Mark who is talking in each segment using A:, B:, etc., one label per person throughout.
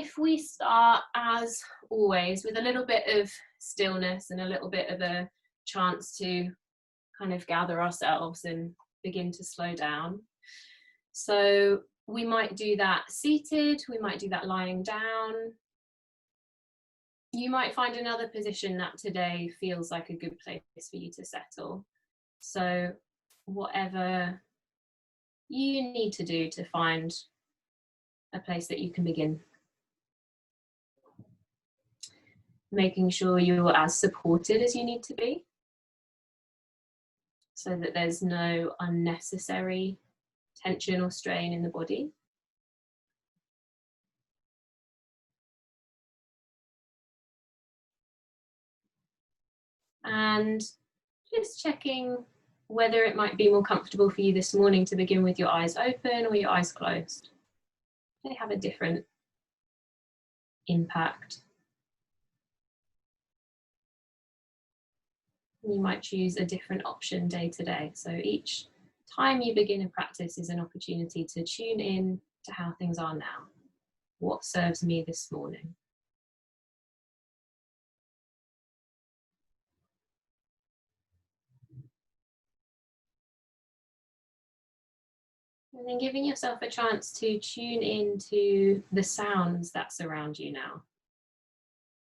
A: if we start, as always, with a little bit of stillness and a little bit of a chance to kind of gather ourselves and begin to slow down. So we might do that seated, we might do that lying down. You might find another position that today feels like a good place for you to settle. So whatever you need to do to find a place that you can begin. Making sure you're as supported as you need to be, so that there's no unnecessary tension or strain in the body. And just checking whether it might be more comfortable for you this morning to begin with your eyes open or your eyes closed. They have a different impact. You might choose a different option day to day. So each time you begin a practice is an opportunity to tune in to how things are now. What serves me this morning? And then giving yourself a chance to tune into the sounds that surround you now.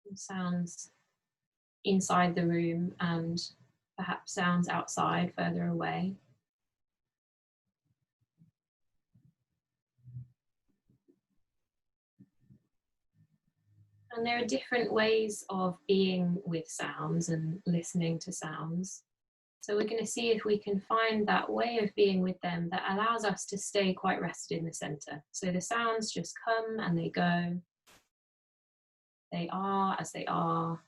A: The sounds inside the room and perhaps sounds outside further away. And there are different ways of being with sounds and listening to sounds. So we're going to see if we can find that way of being with them that allows us to stay quite rested in the center. So the sounds just come and they go. They are as they are.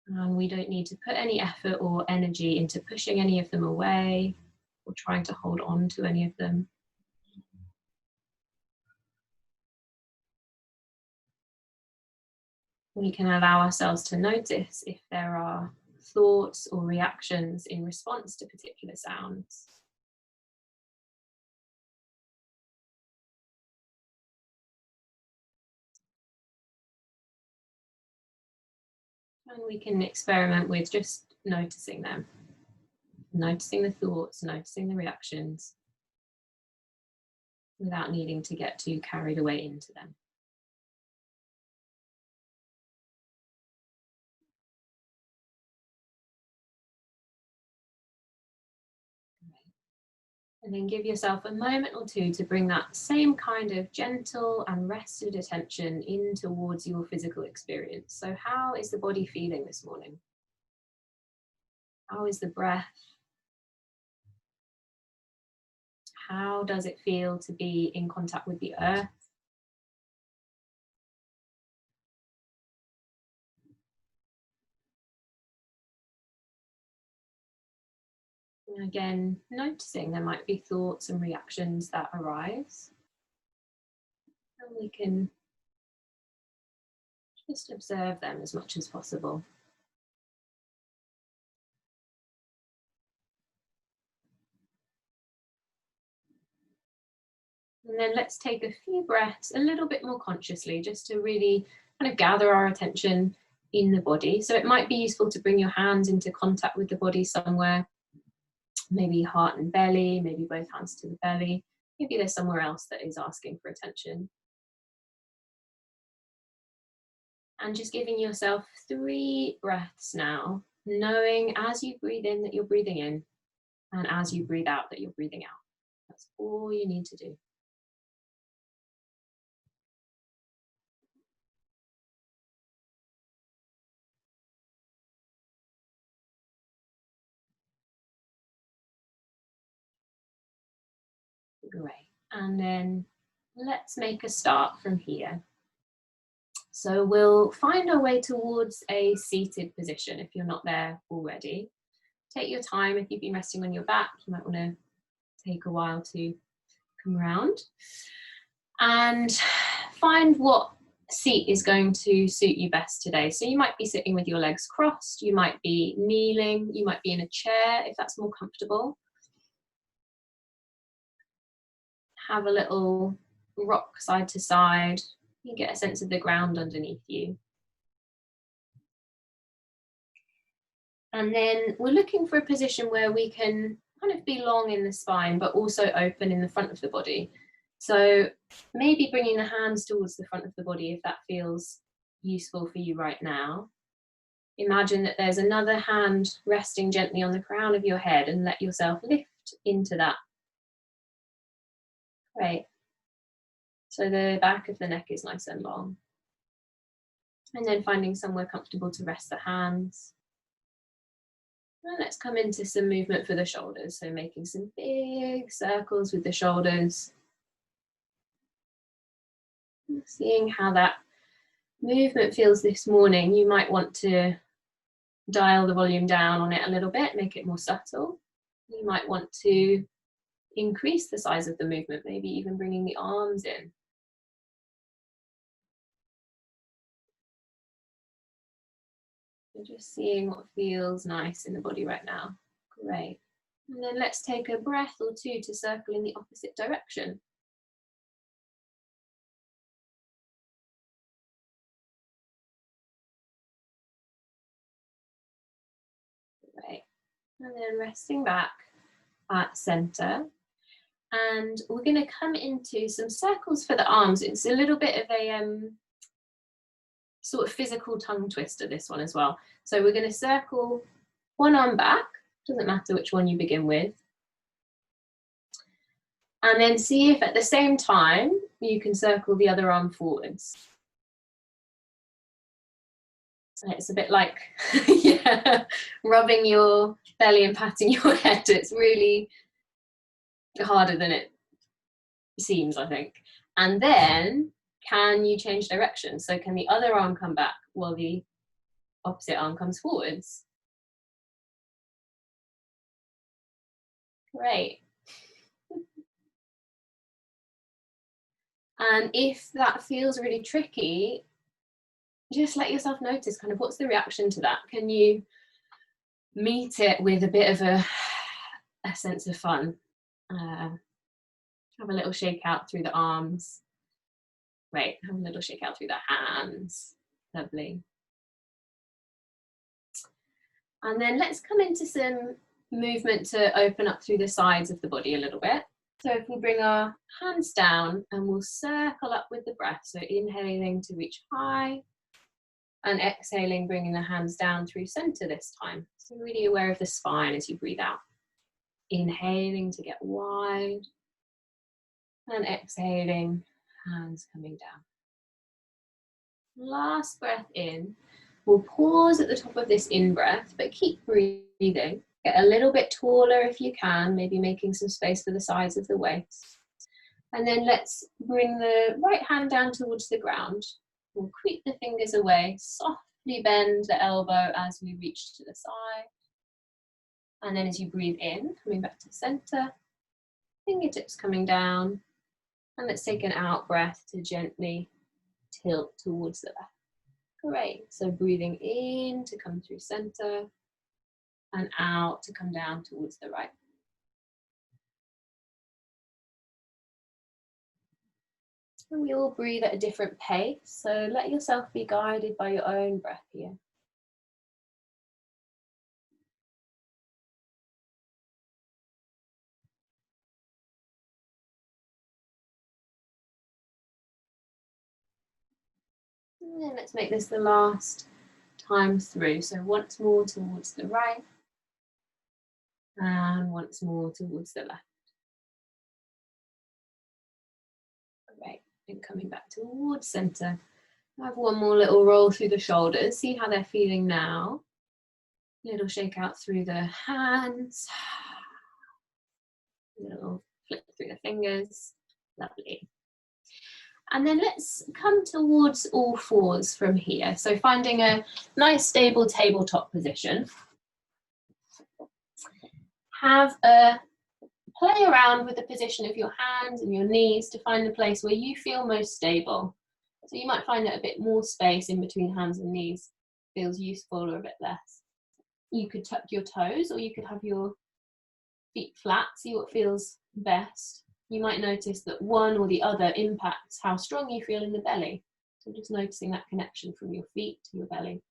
A: And we don't need to put any effort or energy into pushing any of them away or trying to hold on to any of them. We can allow ourselves to notice if there are thoughts or reactions in response to particular sounds. And we can experiment with just noticing them, noticing the thoughts, noticing the reactions, without needing to get too carried away into them. And then give yourself a moment or two to bring that same kind of gentle and rested attention in towards your physical experience. So how is the body feeling this morning? How is the breath? How does it feel to be in contact with the earth? And again, noticing there might be thoughts and reactions that arise. And we can just observe them as much as possible. And then let's take a few breaths a little bit more consciously, just to really kind of gather our attention in the body. So it might be useful to bring your hands into contact with the body somewhere, maybe heart and belly, maybe both hands to the belly. Maybe there's somewhere else that is asking for attention. And just giving yourself 3 breaths now, knowing as you breathe in that you're breathing in, and as you breathe out that you're breathing out. That's all you need to do. Great. And then let's make a start from here. So we'll find our way towards a seated position if you're not there already. Take your time. If you've been resting on your back, you might want to take a while to come around. And find what seat is going to suit you best today. So you might be sitting with your legs crossed, you might be kneeling, you might be in a chair if that's more comfortable. have a little rock side to side. You get a sense of the ground underneath you. And then we're looking for a position where we can kind of be long in the spine, but also open in the front of the body. So maybe bringing the hands towards the front of the body if that feels useful for you right now. Imagine that there's another hand resting gently on the crown of your head and let yourself lift into that. Great. So the back of the neck is nice and long. And then finding somewhere comfortable to rest the hands. And let's come into some movement for the shoulders. So making some big circles with the shoulders. Seeing how that movement feels this morning. You might want to dial the volume down on it a little bit, make it more subtle. You might want to increase the size of the movement, maybe even bringing the arms in. So just seeing what feels nice in the body right now. Great. And then let's take a breath or two to circle in the opposite direction. Great. And then resting back at center. And we're going to come into some circles for the arms. It's a little bit of a sort of physical tongue twister, this one as well. So we're going to circle one arm back, doesn't matter which one you begin with. And then see if at the same time you can circle the other arm forwards. It's a bit like yeah, rubbing your belly and patting your head. It's really harder than it seems, I think. And then can you change direction? So can the other arm come back while the opposite arm comes forwards? Great. And if that feels really tricky, just let yourself notice kind of what's the reaction to that. Can you meet it with a bit of a sense of fun? Have a little shake out through the arms. Great, have a little shake out through the hands. Lovely. And then let's come into some movement to open up through the sides of the body a little bit. So if we bring our hands down and we'll circle up with the breath. So inhaling to reach high and exhaling, bringing the hands down through center this time. So really aware of the spine as you breathe out. Inhaling to get wide and exhaling, hands coming down. Last breath in. We'll pause at the top of this in-breath, but keep breathing. Get a little bit taller if you can, maybe making some space for the sides of the waist. And then let's bring the right hand down towards the ground. We'll creep the fingers away, softly bend the elbow as we reach to the side. And then as you breathe in, coming back to center, fingertips coming down. And let's take an out breath to gently tilt towards the left. Great, so breathing in to come through center and out to come down towards the right. And we all breathe at a different pace, so let yourself be guided by your own breath here. And then let's make this the last time through. So once more towards the right and once more towards the left. Great, and coming back towards center. Have one more little roll through the shoulders. See how they're feeling now. Little shake out through the hands. Little flip through the fingers. Lovely. And then let's come towards all fours from here. So finding a nice stable tabletop position. Have a play around with the position of your hands and your knees to find the place where you feel most stable. So you might find that a bit more space in between hands and knees feels useful or a bit less. You could tuck your toes or you could have your feet flat, see what feels best. You might notice that one or the other impacts how strong you feel in the belly. So just noticing that connection from your feet to your belly.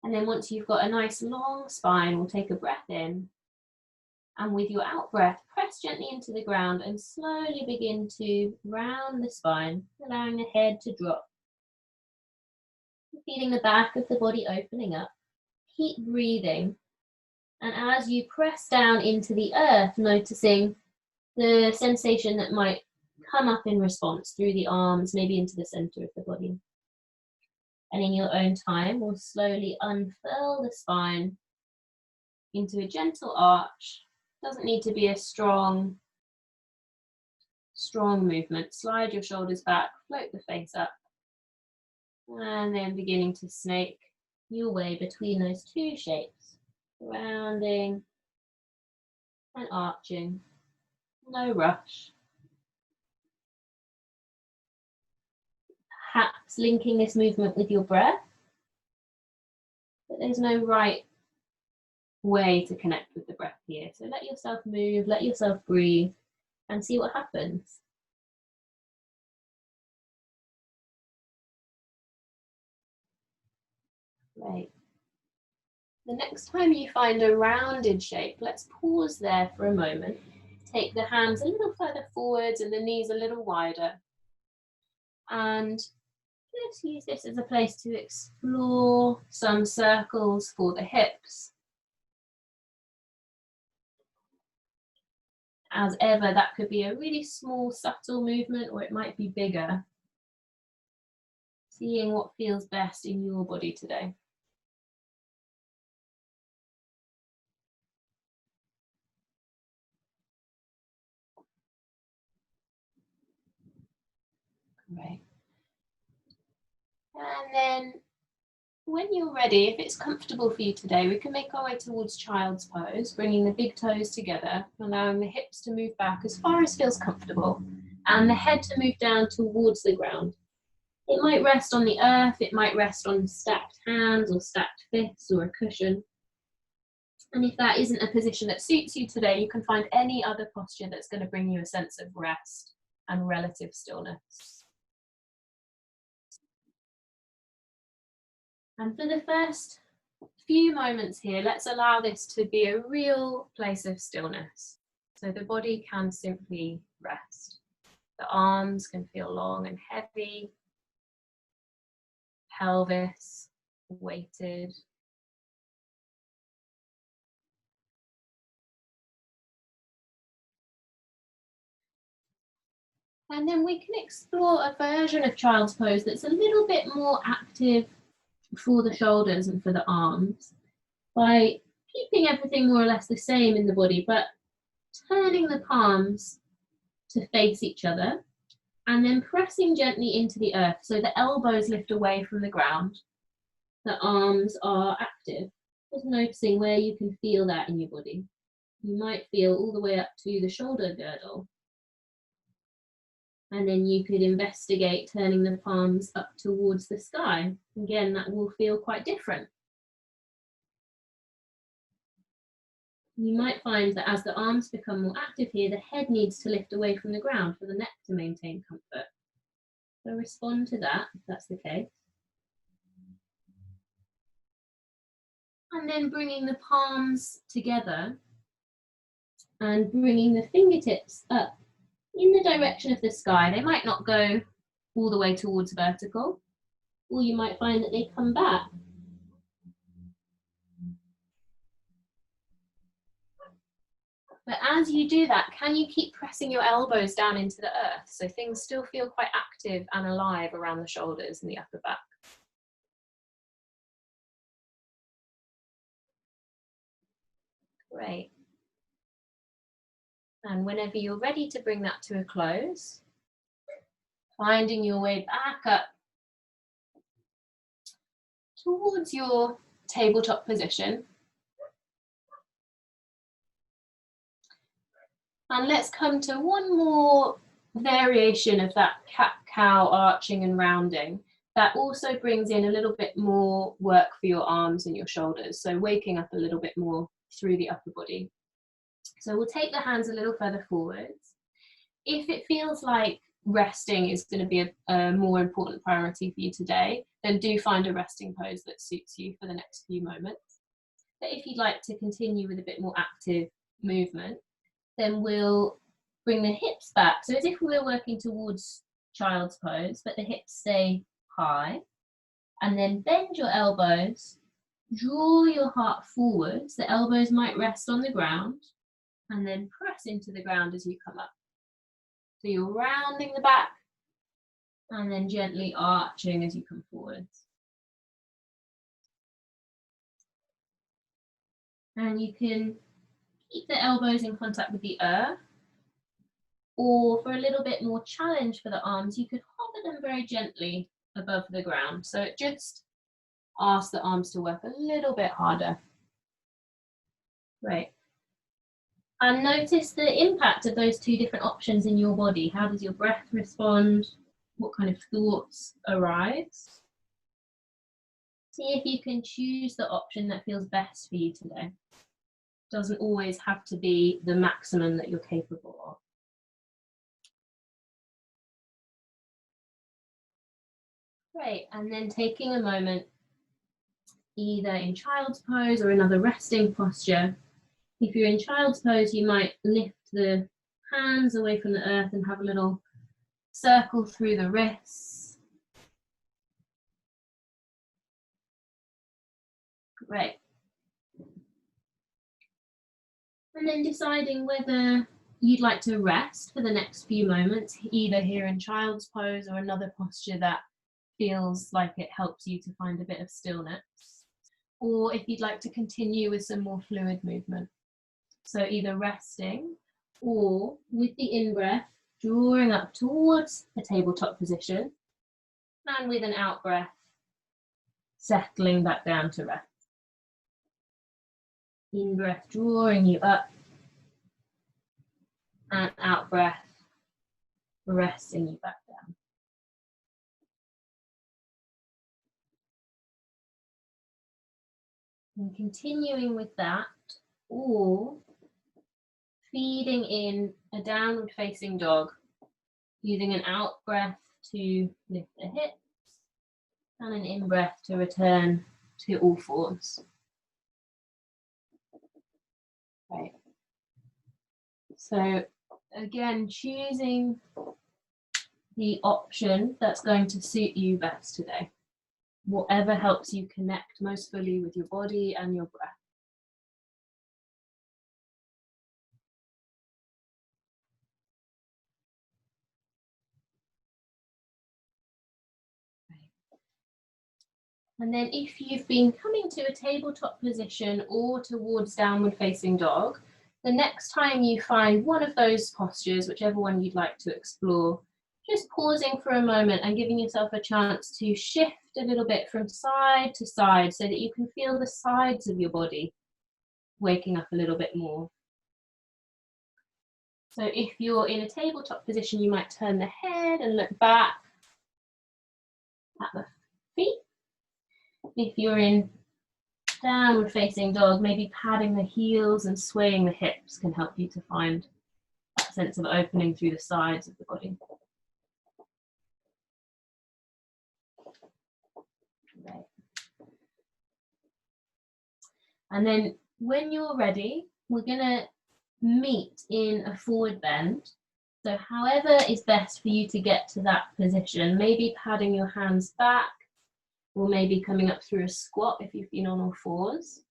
A: And then once you've got a nice long spine, we'll take a breath in. And with your out breath, press gently into the ground and slowly begin to round the spine, allowing the head to drop. Feeling the back of the body opening up. Keep breathing. And as you press down into the earth, noticing the sensation that might come up in response through the arms, maybe into the center of the body. And in your own time, we'll slowly unfurl the spine into a gentle arch. Doesn't need to be a strong movement. Slide your shoulders back, float the face up, and then beginning to snake your way between those two shapes, rounding and arching. No rush. Perhaps linking this movement with your breath, but there's no right way to connect with the breath here. So let yourself move, let yourself breathe, and see what happens. Great. The next time you find a rounded shape, let's pause there for a moment. Take the hands a little further forwards and the knees a little wider. And let's use this as a place to explore some circles for the hips. As ever, that could be a really small, subtle movement, or it might be bigger. Seeing what feels best in your body today. Great. And then when you're ready, if it's comfortable for you today, we can make our way towards child's pose, bringing the big toes together, allowing the hips to move back as far as feels comfortable, and the head to move down towards the ground. It might rest on the earth, it might rest on stacked hands or stacked fists or a cushion. And if that isn't a position that suits you today, you can find any other posture that's going to bring you a sense of rest and relative stillness. And for the first few moments here, let's allow this to be a real place of stillness. So the body can simply rest. The arms can feel long and heavy. Pelvis weighted. And then we can explore a version of child's pose that's a little bit more active for the shoulders and for the arms by keeping everything more or less the same in the body, but turning the palms to face each other and then pressing gently into the earth so the elbows lift away from the ground. The arms are active. Just noticing where you can feel that in your body. You might feel all the way up to the shoulder girdle. And then you could investigate turning the palms up towards the sky. Again, that will feel quite different. You might find that as the arms become more active here, the head needs to lift away from the ground for the neck to maintain comfort. So respond to that if that's the case. And then bringing the palms together and bringing the fingertips up in the direction of the sky. They might not go all the way towards vertical, or you might find that they come back. But as you do that, can you keep pressing your elbows down into the earth so things still feel quite active and alive around the shoulders and the upper back? Great. And whenever you're ready to bring that to a close, finding your way back up towards your tabletop position. And let's come to one more variation of that cat-cow arching and rounding. That also brings in a little bit more work for your arms and your shoulders. So waking up a little bit more through the upper body. So we'll take the hands a little further forwards. If it feels like resting is going to be a more important priority for you today, then do find a resting pose that suits you for the next few moments. But if you'd like to continue with a bit more active movement, then we'll bring the hips back. So as if we were working towards child's pose, but the hips stay high. And then bend your elbows, draw your heart forwards. The elbows might rest on the ground, and then press into the ground as you come up. So you're rounding the back and then gently arching as you come forwards. And you can keep the elbows in contact with the earth, or for a little bit more challenge for the arms, you could hover them very gently above the ground. So it just asks the arms to work a little bit harder. Great. And notice the impact of those two different options in your body. How does your breath respond? What kind of thoughts arise? See if you can choose the option that feels best for you today. It doesn't always have to be the maximum that you're capable of. Great, and then taking a moment, either in child's pose or another resting posture. If you're in child's pose, you might lift the hands away from the earth and have a little circle through the wrists. Great. And then deciding whether you'd like to rest for the next few moments, either here in child's pose or another posture that feels like it helps you to find a bit of stillness, or if you'd like to continue with some more fluid movement. So either resting or with the in-breath, drawing up towards a tabletop position, and with an out-breath, settling back down to rest. In-breath drawing you up, and out-breath resting you back down. And continuing with that, or feeding in a downward facing dog, using an out breath to lift the hips and an in breath to return to all fours. Right. So again, choosing the option that's going to suit you best today. Whatever helps you connect most fully with your body and your breath. And then if you've been coming to a tabletop position or towards downward facing dog, the next time you find one of those postures, whichever one you'd like to explore, just pausing for a moment and giving yourself a chance to shift a little bit from side to side so that you can feel the sides of your body waking up a little bit more. So if you're in a tabletop position, you might turn the head and look back at the feet. If you're in downward facing dog, maybe padding the heels and swaying the hips can help you to find that sense of opening through the sides of the body. Right. And then when you're ready, we're going to meet in a forward bend. So however is best for you to get to that position, maybe padding your hands back, or maybe coming up through a squat if you've been on all fours.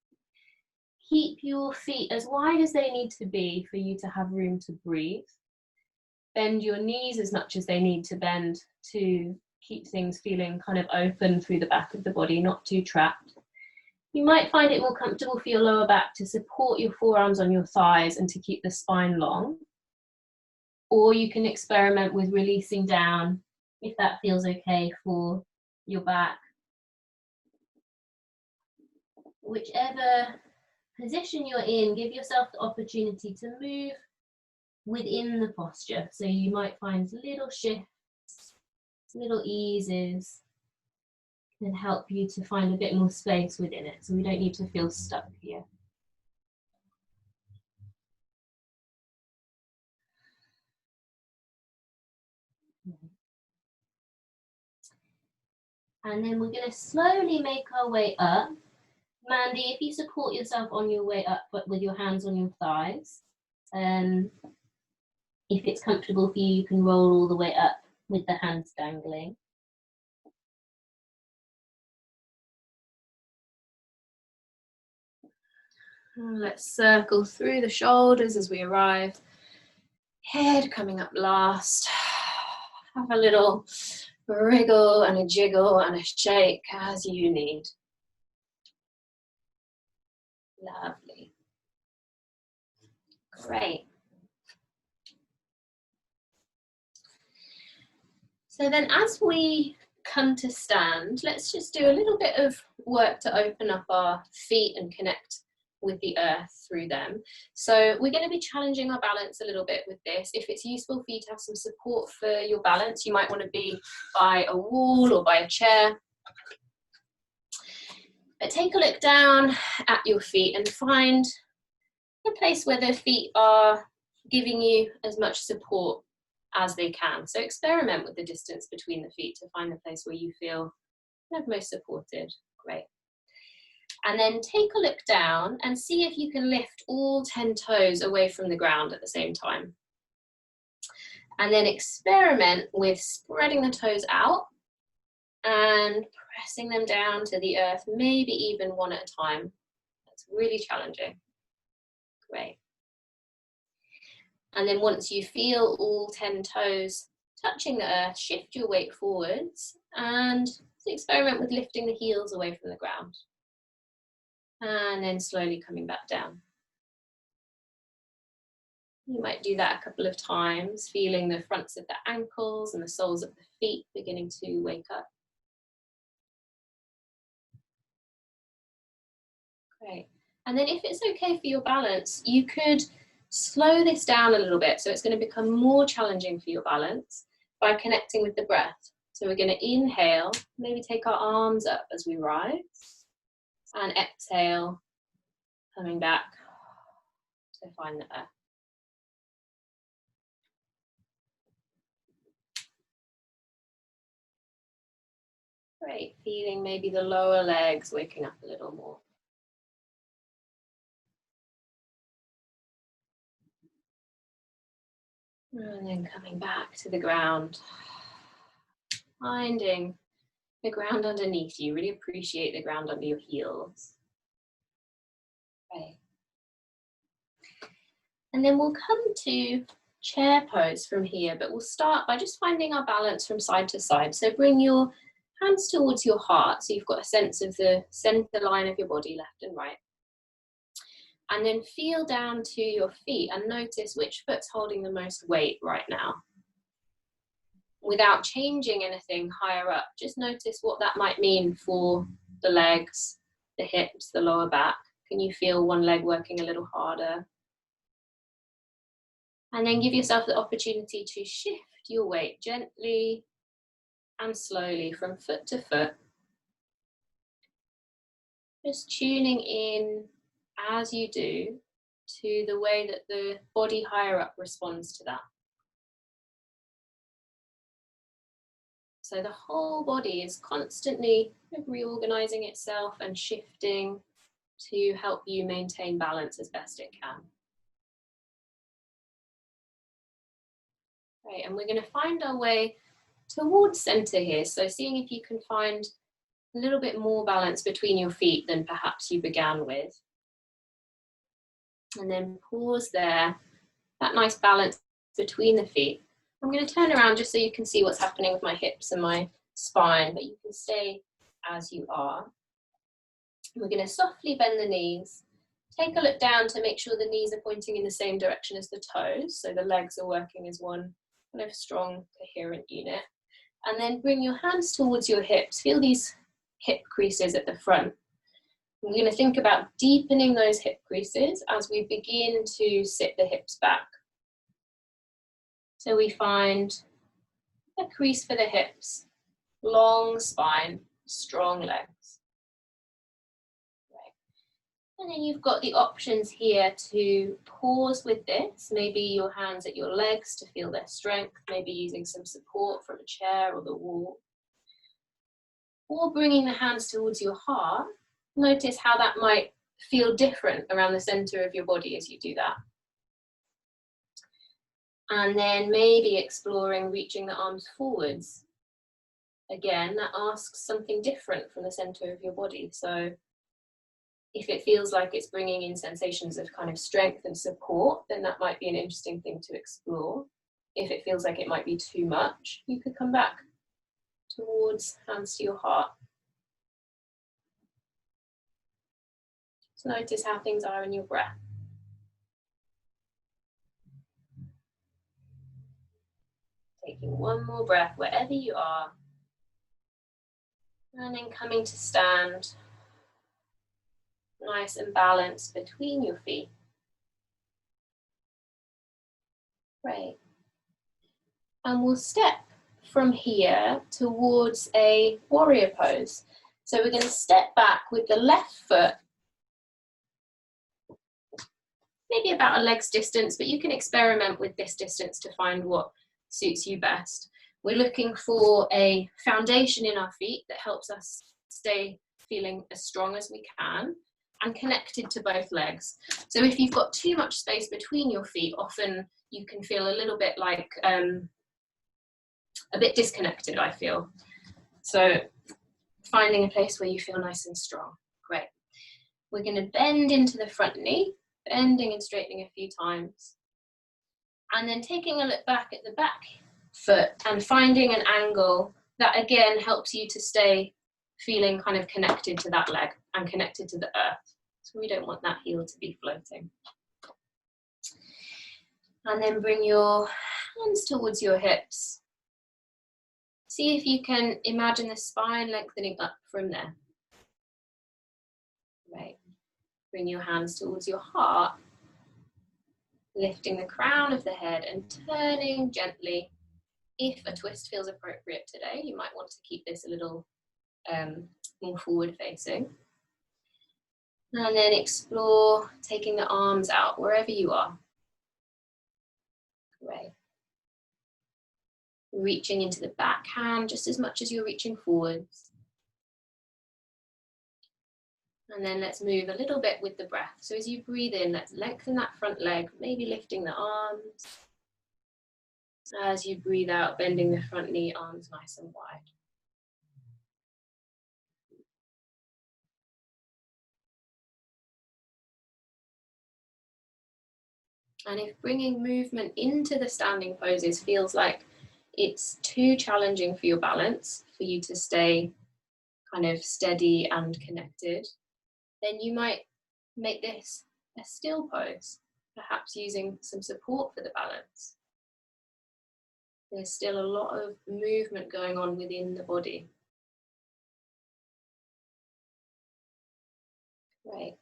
A: Keep your feet as wide as they need to be for you to have room to breathe. Bend your knees as much as they need to bend to keep things feeling kind of open through the back of the body, not too trapped. You might find it more comfortable for your lower back to support your forearms on your thighs and to keep the spine long. Or you can experiment with releasing down if that feels okay for your back. Whichever position you're in, give yourself the opportunity to move within the posture. So you might find little shifts, little eases can help you to find a bit more space within it. So we don't need to feel stuck here. And then we're going to slowly make our way up. Mandy, if you support yourself on your way up, but with your hands on your thighs, if it's comfortable for you, you can roll all the way up with the hands dangling. Let's circle through the shoulders as we arrive. Head coming up last. Have a little wriggle and a jiggle and a shake as you need. Lovely. Great. So then as we come to stand, let's just do a little bit of work to open up our feet and connect with the earth through them. So we're going to be challenging our balance a little bit with this. If it's useful for you to have some support for your balance, you might want to be by a wall or by a chair. But take a look down at your feet and find a place where the feet are giving you as much support as they can. So experiment with the distance between the feet to find the place where you feel most supported. Great. And then take a look down and see if you can lift all 10 toes away from the ground at the same time. And then experiment with spreading the toes out and pressing them down to the earth, maybe even one at a time. That's really challenging. Great. And then once you feel all 10 toes touching the earth, shift your weight forwards and experiment with lifting the heels away from the ground. And then slowly coming back down. You might do that a couple of times, feeling the fronts of the ankles and the soles of the feet beginning to wake up. Great. And then if it's okay for your balance, you could slow this down a little bit. So it's going to become more challenging for your balance by connecting with the breath. So we're going to inhale, maybe take our arms up as we rise. And exhale, coming back to find the earth. Great, feeling maybe the lower legs waking up a little more. And then coming back to the ground. Finding the ground underneath you. Really appreciate the ground under your heels. Right. And then we'll come to chair pose from here, but we'll start by just finding our balance from side to side. So bring your hands towards your heart, so you've got a sense of the center line of your body, left and right. And then feel down to your feet and notice which foot's holding the most weight right now. Without changing anything higher up, just notice what that might mean for the legs, the hips, the lower back. Can you feel one leg working a little harder? And then give yourself the opportunity to shift your weight gently and slowly from foot to foot. Just tuning in as you do to the way that the body higher up responds to that. So the whole body is constantly reorganizing itself and shifting to help you maintain balance as best it can. Right, and we're going to find our way towards center here. So seeing if you can find a little bit more balance between your feet than perhaps you began with. And then pause there, that nice balance between the feet. I'm going to turn around just so you can see what's happening with my hips and my spine, but you can stay as you are. We're going to softly bend the knees. Take a look down to make sure the knees are pointing in the same direction as the toes, so the legs are working as one kind of strong, coherent unit. And then bring your hands towards your hips. Feel these hip creases at the front. We're going to think about deepening those hip creases as we begin to sit the hips back. So we find a crease for the hips, long spine, strong legs. Right. And then you've got the options here to pause with this, maybe your hands at your legs to feel their strength, maybe using some support from a chair or the wall, or bringing the hands towards your heart. Notice how that might feel different around the center of your body as you do that. And then maybe exploring reaching the arms forwards. Again, that asks something different from the center of your body. So if it feels like it's bringing in sensations of kind of strength and support, then that might be an interesting thing to explore. If it feels like it might be too much, you could come back towards hands to your heart. So notice how things are in your breath. Taking one more breath wherever you are. And then coming to stand, nice and balanced between your feet. Great. And we'll step from here towards a warrior pose. So we're going to step back with the left foot, maybe about a leg's distance, but you can experiment with this distance to find what suits you best. We're looking for a foundation in our feet that helps us stay feeling as strong as we can and connected to both legs. So if you've got too much space between your feet, often you can feel a little bit like a bit disconnected, I feel. So finding a place where you feel nice and strong. Great. We're going to bend into the front knee, bending and straightening a few times. And then taking a look back at the back foot and finding an angle that again helps you to stay feeling kind of connected to that leg and connected to the earth. So we don't want that heel to be floating. And then bring your hands towards your hips. See if you can imagine the spine lengthening up from there. Right. Bring your hands towards your heart, lifting the crown of the head and turning gently. If a twist feels appropriate today, you might want to keep this a little more forward facing. And then explore taking the arms out wherever you are. Great. Reaching into the back hand just as much as you're reaching forwards. And then let's move a little bit with the breath. So as you breathe in, let's lengthen that front leg, maybe lifting the arms. As you breathe out, bending the front knee, arms nice and wide. And if bringing movement into the standing poses feels like it's too challenging for your balance, for you to stay kind of steady and connected, then you might make this a still pose, perhaps using some support for the balance. There's still a lot of movement going on within the body. Great.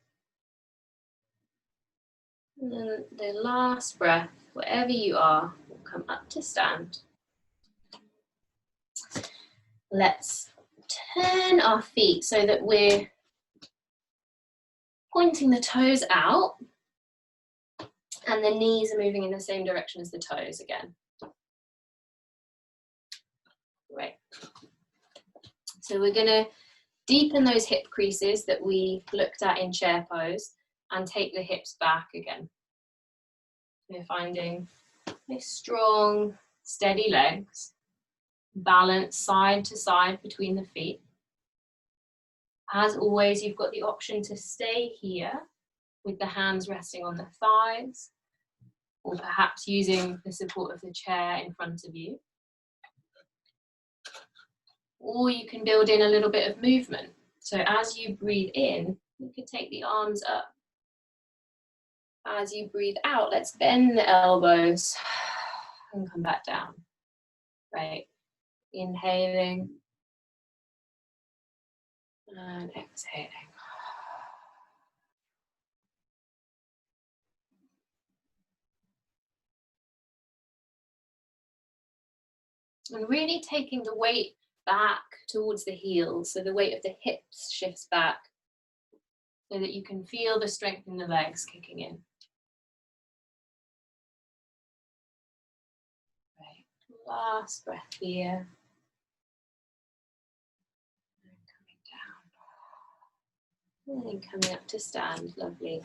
A: And then the last breath, wherever you are, will come up to stand. Let's turn our feet so that we're pointing the toes out and the knees are moving in the same direction as the toes again. Great. So we're going to deepen those hip creases that we looked at in chair pose and take the hips back again. We're finding nice, strong, steady legs, balance side to side between the feet. As always, you've got the option to stay here with the hands resting on the thighs, or perhaps using the support of the chair in front of you. Or you can build in a little bit of movement. So as you breathe in, you could take the arms up. As you breathe out, let's bend the elbows and come back down. Right. Inhaling and exhaling. And really taking the weight back towards the heels, so the weight of the hips shifts back. so that you can feel the strength in the legs kicking in. Right. Last breath here. And coming down. And then coming up to stand. Lovely.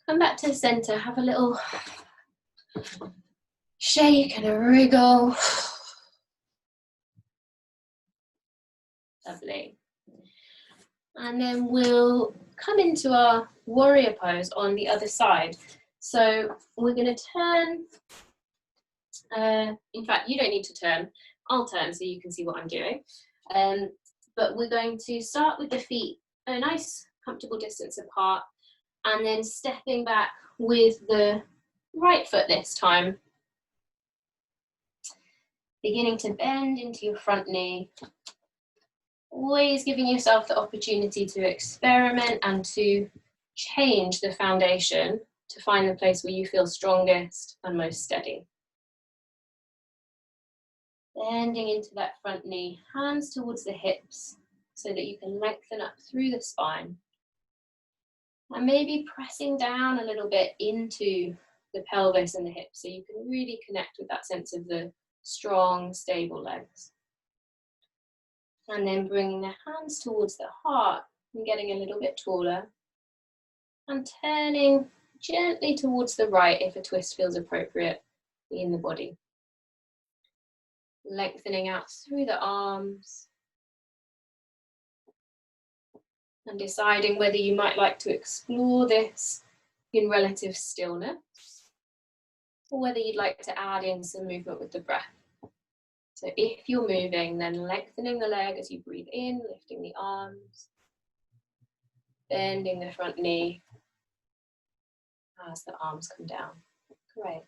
A: Come back to the center. Have a little shake and a wriggle. Lovely. And then we'll come into our warrior pose on the other side. So we're going to turn, in fact, you don't need to turn, I'll turn so you can see what I'm doing. But we're going to start with the feet a nice comfortable distance apart, and then stepping back with the right foot this time. Beginning to bend into your front knee. Always giving yourself the opportunity to experiment and to change the foundation to find the place where you feel strongest and most steady. Bending into that front knee, hands towards the hips so that you can lengthen up through the spine. And maybe pressing down a little bit into the pelvis and the hips so you can really connect with that sense of the strong, stable legs. And then bringing the hands towards the heart and getting a little bit taller. And turning gently towards the right if a twist feels appropriate in the body. Lengthening out through the arms. And deciding whether you might like to explore this in relative stillness, or whether you'd like to add in some movement with the breath. So if you're moving, then lengthening the leg as you breathe in, lifting the arms, bending the front knee as the arms come down. Great.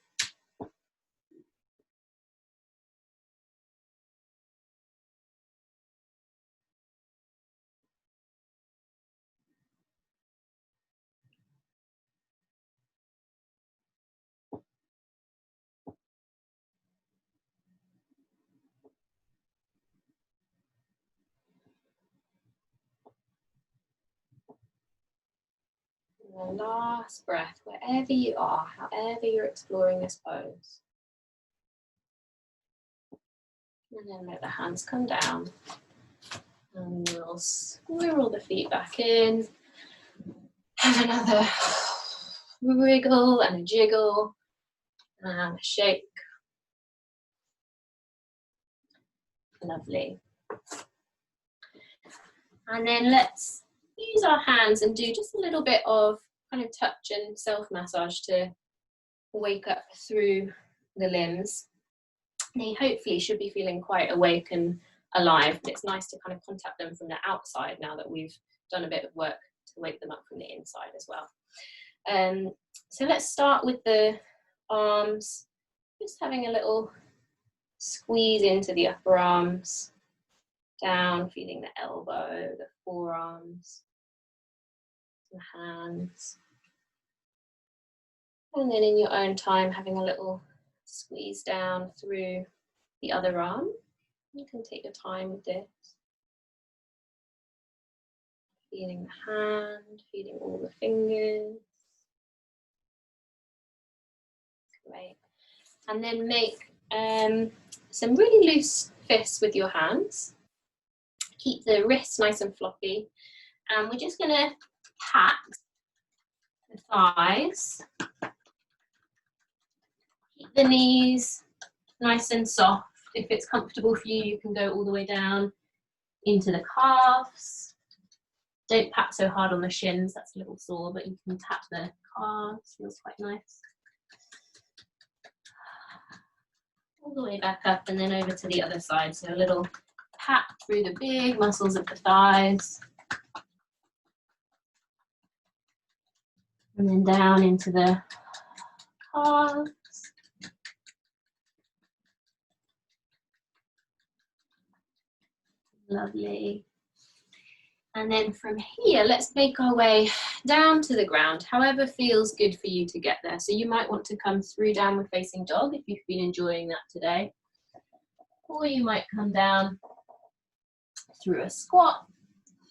A: And the last breath, wherever you are, however you're exploring this pose. And then let the hands come down. And we'll squirrel the feet back in. Have another wriggle and a jiggle and a shake. Lovely. And then let's use our hands and do just a little bit of kind of touch and self-massage to wake up through the limbs. They hopefully should be feeling quite awake and alive, but it's nice to kind of contact them from the outside now that we've done a bit of work to wake them up from the inside as well. So let's start with the arms, just having a little squeeze into the upper arms, down, feeling the elbow, the forearms, the hands. And then in your own time, having a little squeeze down through the other arm. You can take your time with this. Feeling the hand, feeling all the fingers. Great. And then make some really loose fists with your hands. Keep the wrists nice and floppy. And we're just going to pat the thighs. Keep the knees nice and soft. If it's comfortable for you, you can go all the way down into the calves. Don't pat so hard on the shins, that's a little sore, but you can tap the calves, feels quite nice. All the way back up and then over to the other side. So a little pat through the big muscles of the thighs. And then down into the calves. Lovely. And then from here, let's make our way down to the ground, however feels good for you to get there. So you might want to come through downward facing dog if you've been enjoying that today. Or you might come down through a squat,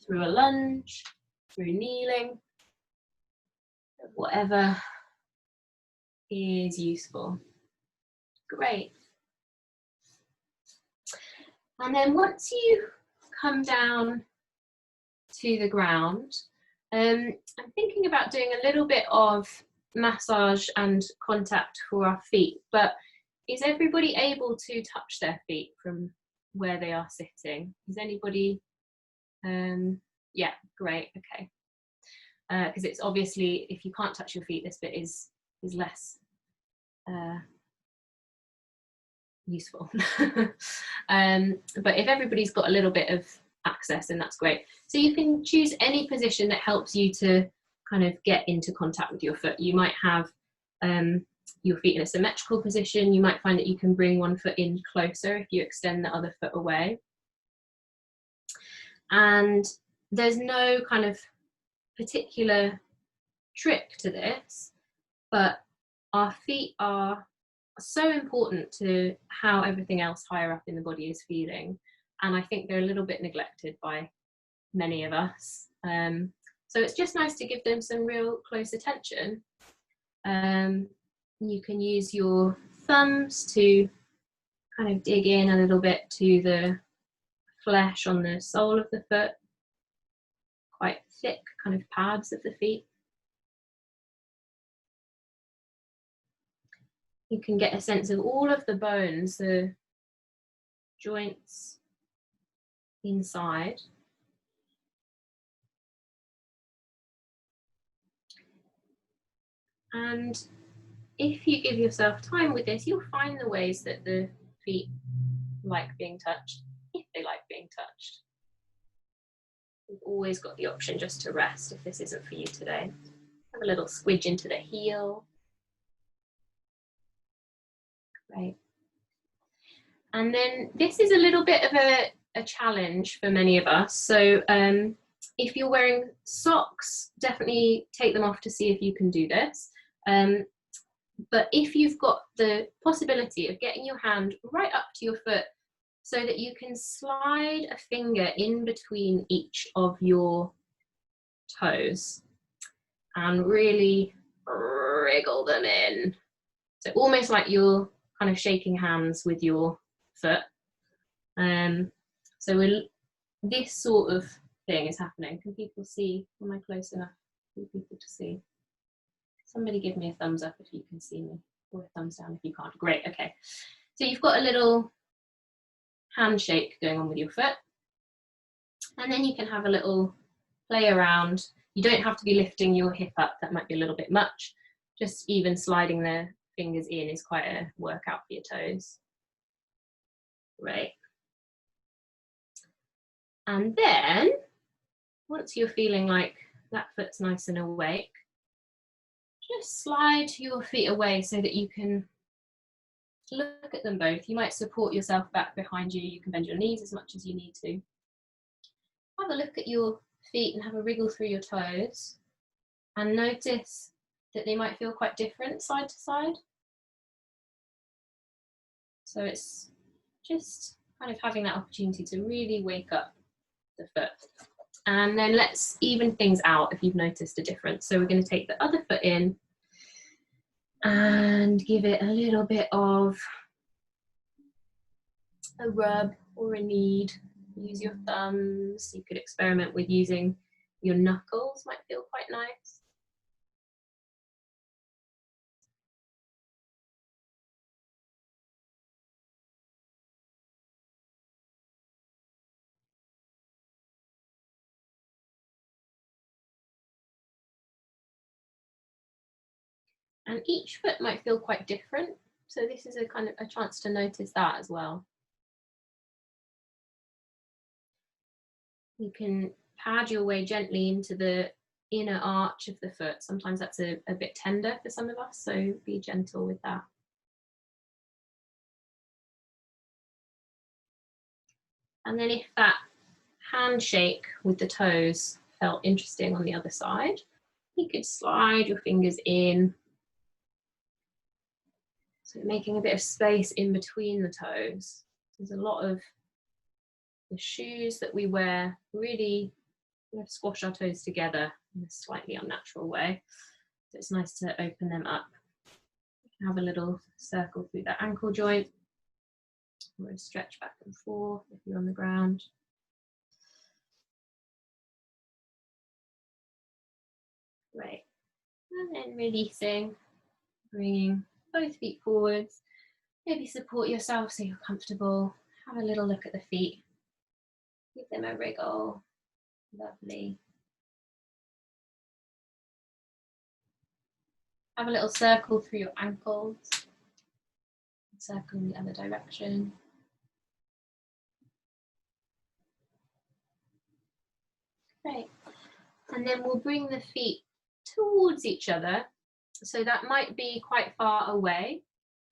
A: through a lunge, through kneeling, whatever is useful. Great. And then once you come down to the ground, I'm thinking about doing a little bit of massage and contact for our feet, but is everybody able to touch their feet from where they are sitting? Is anybody, yeah, great, okay. Because it's obviously, if you can't touch your feet, this bit is less useful. But if everybody's got a little bit of access, then that's great. So you can choose any position that helps you to kind of get into contact with your foot. You might have your feet in a symmetrical position. You might find that you can bring one foot in closer if you extend the other foot away. And there's no kind of particular trick to this, but our feet are so important to how everything else higher up in the body is feeling, and I think they're a little bit neglected by many of us. So it's just nice to give them some real close attention. You can use your thumbs to kind of dig in a little bit to the flesh on the sole of the foot, quite thick kind of pads of the feet. You can get a sense of all of the bones, the joints inside. And if you give yourself time with this, you'll find the ways that the feet like being touched, if they like being touched. You've always got the option just to rest if this isn't for you today. Have a little squidge into the heel. Great. And then this is a little bit of a challenge for many of us. So if you're wearing socks, definitely take them off to see if you can do this. But if you've got the possibility of getting your hand right up to your foot so that you can slide a finger in between each of your toes and really wriggle them in. So almost like you're kind of shaking hands with your foot. So this sort of thing is happening. Can people see? Am I close enough for people to see? Somebody give me a thumbs up if you can see me, or a thumbs down if you can't. Great, okay. So you've got a little handshake going on with your foot, and then you can have a little play around. You don't have to be lifting your hip up, that might be a little bit much. Just even sliding the fingers in is quite a workout for your toes. Great. And then, once you're feeling like that foot's nice and awake, just slide your feet away so that you can look at them both. You might support yourself back behind you. You can bend your knees as much as you need to. Have a look at your feet and have a wriggle through your toes. And notice that they might feel quite different side to side. So it's just kind of having that opportunity to really wake up the foot. And then let's even things out if you've noticed a difference. So we're going to take the other foot in and give it a little bit of a rub or a knead. Use your thumbs. You could experiment with using your knuckles, might feel quite nice. And each foot might feel quite different. So this is a kind of a chance to notice that as well. You can pad your way gently into the inner arch of the foot. Sometimes that's a bit tender for some of us, so be gentle with that. And then if that handshake with the toes felt interesting on the other side, you could slide your fingers in. So making a bit of space in between the toes. There's a lot of the shoes that we wear really We're going to squash our toes together in a slightly unnatural way. So it's nice to open them up. You can have a little circle through that ankle joint. We're going to stretch back and forth if you're on the ground. Great. And then releasing, bringing both feet forwards. Maybe support yourself so you're comfortable. Have a little look at the feet. Give them a wriggle. Lovely. Have a little circle through your ankles. Circle in the other direction. Great. And then we'll bring the feet towards each other. So that might be quite far away.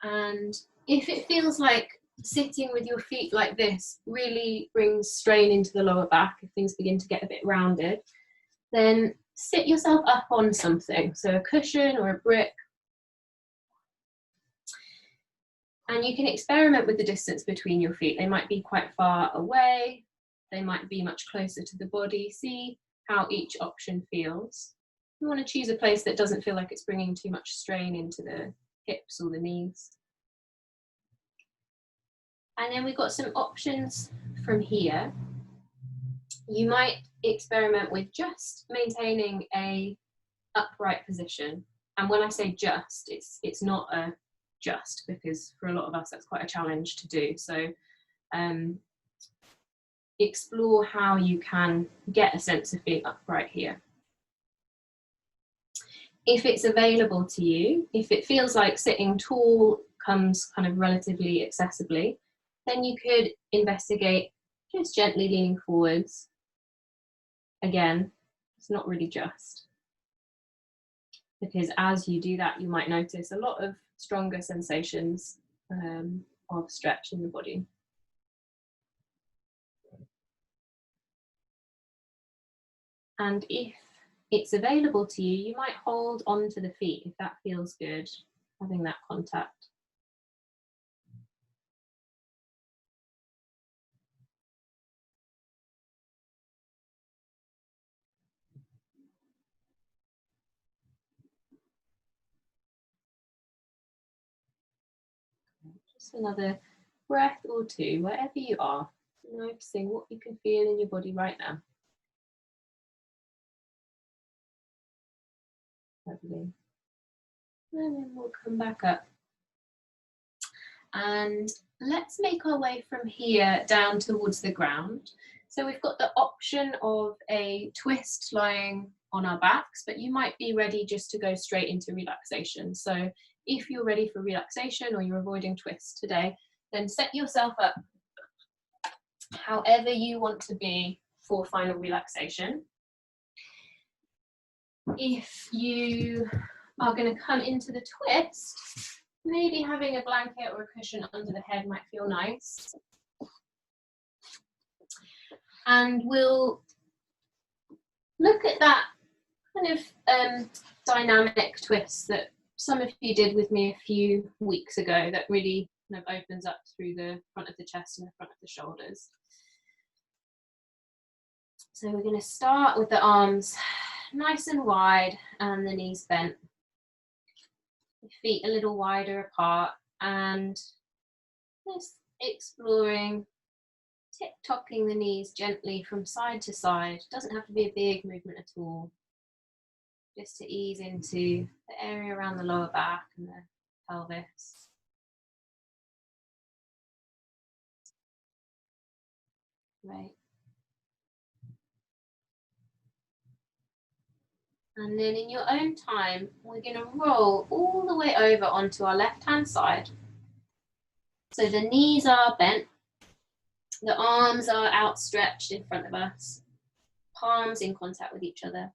A: And if it feels like sitting with your feet like this really brings strain into the lower back, if things begin to get a bit rounded, then sit yourself up on something. So a cushion or a brick. And you can experiment with the distance between your feet. They might be quite far away. They might be much closer to the body. See how each option feels. You want to choose a place that doesn't feel like it's bringing too much strain into the hips or the knees. And then we've got some options from here. You might experiment with just maintaining a upright position. And when I say just, it's not a just, because for a lot of us that's quite a challenge to do. So explore how you can get a sense of being upright here. If it's available to you, if it feels like sitting tall comes kind of relatively accessibly, then you could investigate just gently leaning forwards. Again, it's not really just, because as you do that, you might notice a lot of stronger sensations of stretch in the body. And if it's available to you, you might hold onto the feet if that feels good, having that contact. Just another breath or two, wherever you are, noticing what you can feel in your body right now. Lovely. And then we'll come back up. And let's make our way from here down towards the ground. So we've got the option of a twist lying on our backs, but you might be ready just to go straight into relaxation. So if you're ready for relaxation or you're avoiding twists today, then set yourself up however you want to be for final relaxation. If you are going to come into the twist, maybe having a blanket or a cushion under the head might feel nice. And we'll look at that kind of dynamic twist that some of you did with me a few weeks ago that really kind of opens up through the front of the chest and the front of the shoulders. So we're going to start with the arms nice and wide and the knees bent. The feet a little wider apart, and just exploring tick-tocking the knees gently from side to side. Doesn't have to be a big movement at all. Just to ease into the area around the lower back and the pelvis. Right. And then in your own time, we're going to roll all the way over onto our left-hand side. So the knees are bent, the arms are outstretched in front of us, palms in contact with each other.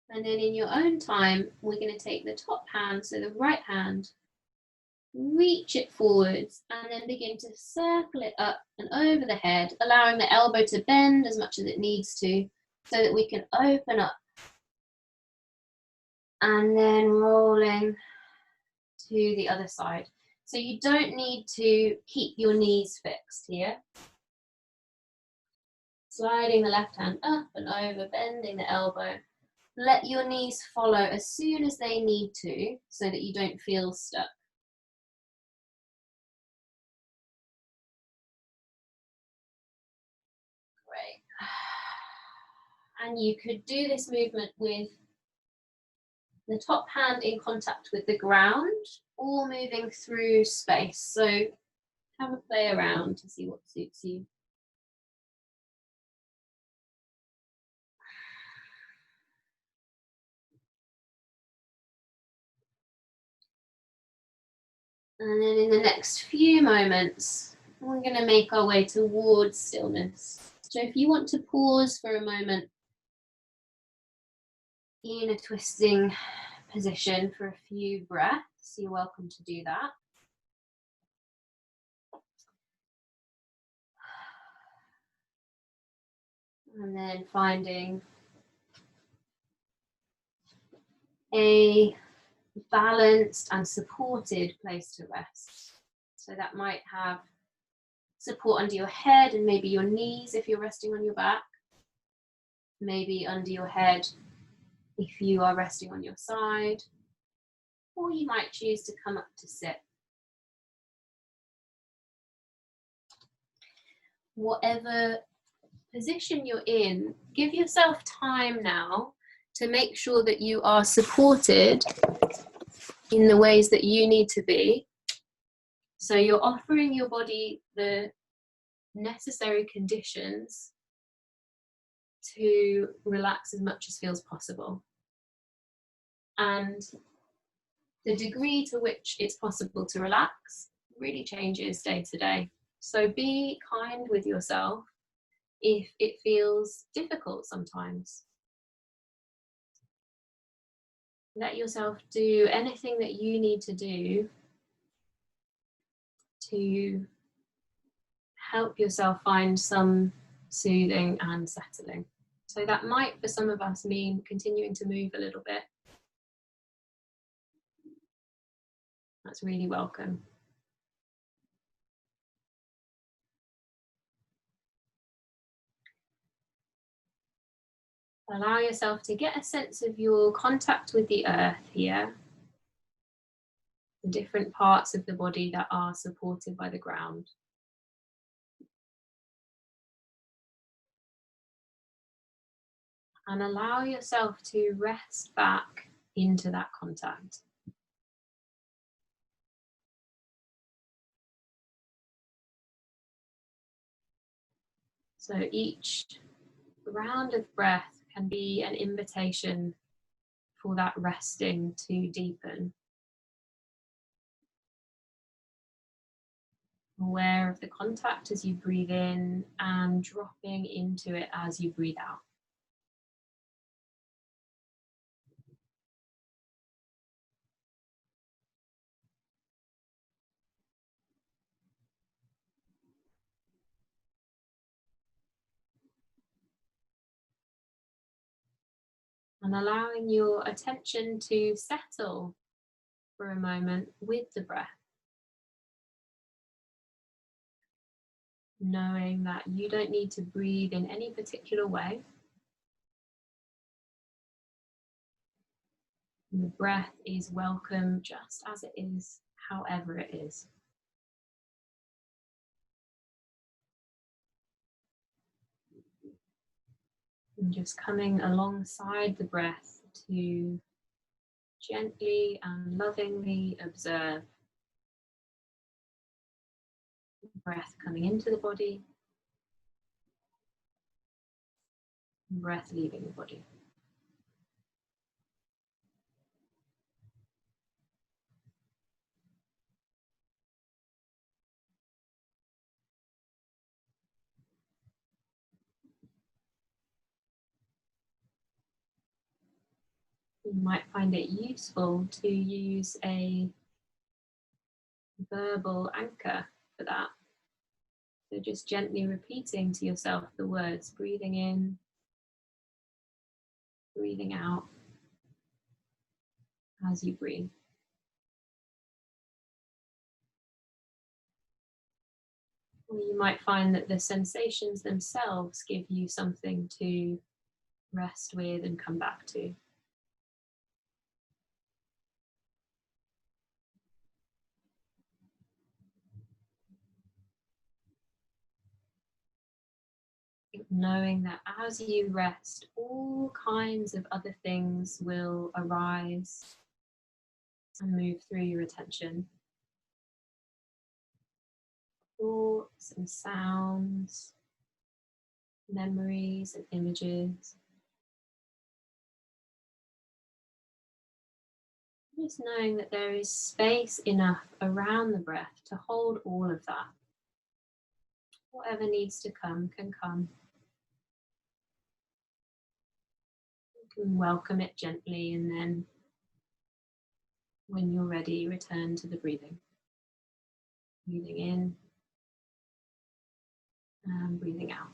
A: And then in your own time, we're going to take the top hand, so the right hand, reach it forwards, and then begin to circle it up and over the head, allowing the elbow to bend as much as it needs to, so that we can open up. And then rolling to the other side. So you don't need to keep your knees fixed here. Sliding the left hand up and over, bending the elbow. Let your knees follow as soon as they need to so that you don't feel stuck. Great. And you could do this movement with the top hand in contact with the ground or moving through space. So have a play around to see what suits you. And then in the next few moments, we're going to make our way towards stillness. So if you want to pause for a moment in a twisting position for a few breaths, you're welcome to do that. And then finding a balanced and supported place to rest. So that might have support under your head and maybe your knees if you're resting on your back. Maybe under your head if you are resting on your side. Or you might choose to come up to sit. Whatever position you're in, give yourself time now to make sure that you are supported in the ways that you need to be. So you're offering your body the necessary conditions to relax as much as feels possible. And the degree to which it's possible to relax really changes day to day. So be kind with yourself if it feels difficult sometimes. Let yourself do anything that you need to do to help yourself find some soothing and settling. So that might, for some of us, mean continuing to move a little bit. That's really welcome. Allow yourself to get a sense of your contact with the earth here, the different parts of the body that are supported by the ground. And allow yourself to rest back into that contact. So each round of breath can be an invitation for that resting to deepen. Aware of the contact as you breathe in and dropping into it as you breathe out. And allowing your attention to settle for a moment with the breath. Knowing that you don't need to breathe in any particular way. The breath is welcome just as it is, however it is. And just coming alongside the breath to gently and lovingly observe the breath coming into the body, and breath leaving the body. You might find it useful to use a verbal anchor for that. So just gently repeating to yourself the words, breathing in, breathing out as you breathe. Or you might find that the sensations themselves give you something to rest with and come back to. Knowing that as you rest, all kinds of other things will arise and move through your attention. Thoughts and sounds, memories and images. Just knowing that there is space enough around the breath to hold all of that. Whatever needs to come can come. You can welcome it gently, and then when you're ready, return to the breathing. Breathing in and breathing out.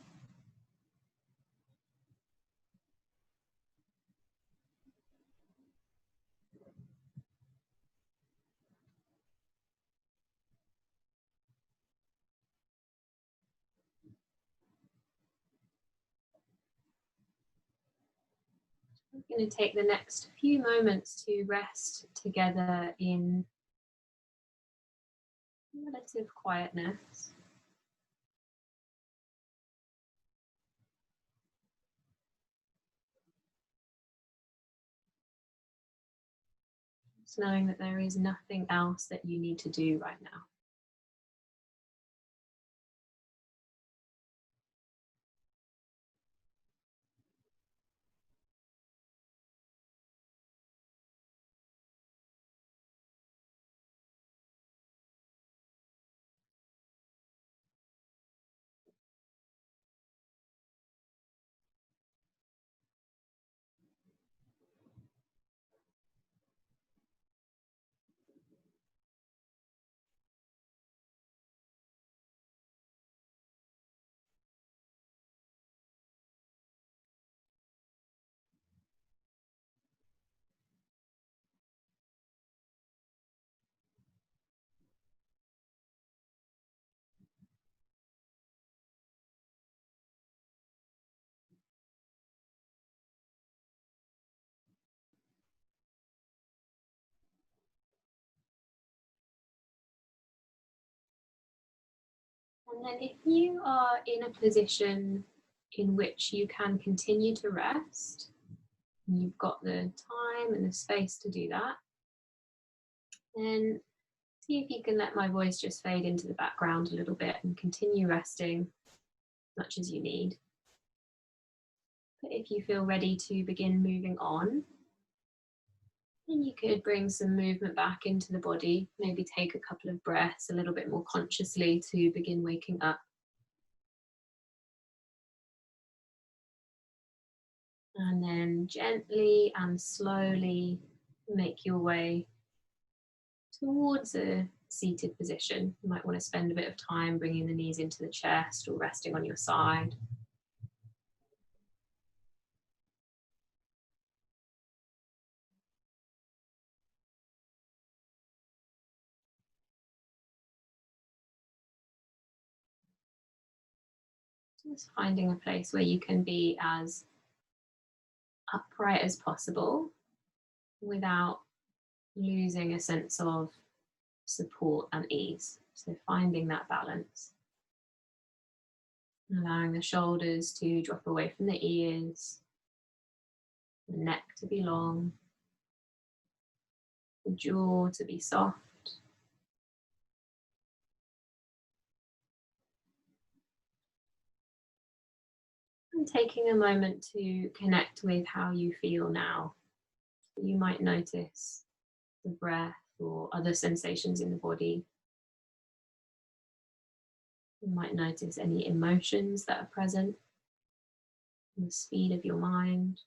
A: We're going to take the next few moments to rest together in relative quietness. Just knowing that there is nothing else that you need to do right now. And then if you are in a position in which you can continue to rest, and you've got the time and the space to do that, then see if you can let my voice just fade into the background a little bit and continue resting as much as you need. But if you feel ready to begin moving on, then you could bring some movement back into the body, maybe take a couple of breaths a little bit more consciously to begin waking up. And then gently and slowly make your way towards a seated position. You might want to spend a bit of time bringing the knees into the chest or resting on your side. Just finding a place where you can be as upright as possible without losing a sense of support and ease. So finding that balance. Allowing the shoulders to drop away from the ears, the neck to be long, the jaw to be soft. And taking a moment to connect with how you feel now. You might notice the breath or other sensations in the body. You might notice any emotions that are present, and the speed of your mind.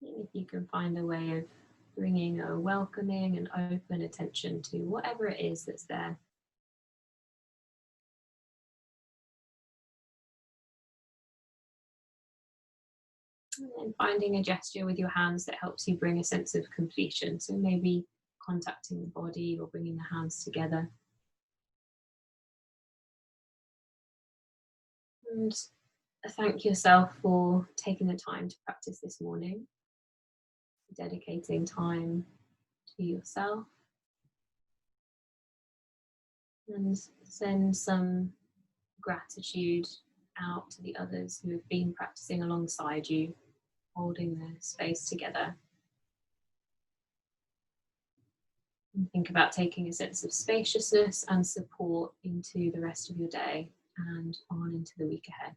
A: If you can find a way of bringing a welcoming and open attention to whatever it is that's there. And then finding a gesture with your hands that helps you bring a sense of completion. So maybe contacting the body or bringing the hands together. And thank yourself for taking the time to practice this morning, dedicating time to yourself, and send some gratitude out to the others who have been practicing alongside you, holding the space together. And think about taking a sense of spaciousness and support into the rest of your day and on into the week ahead.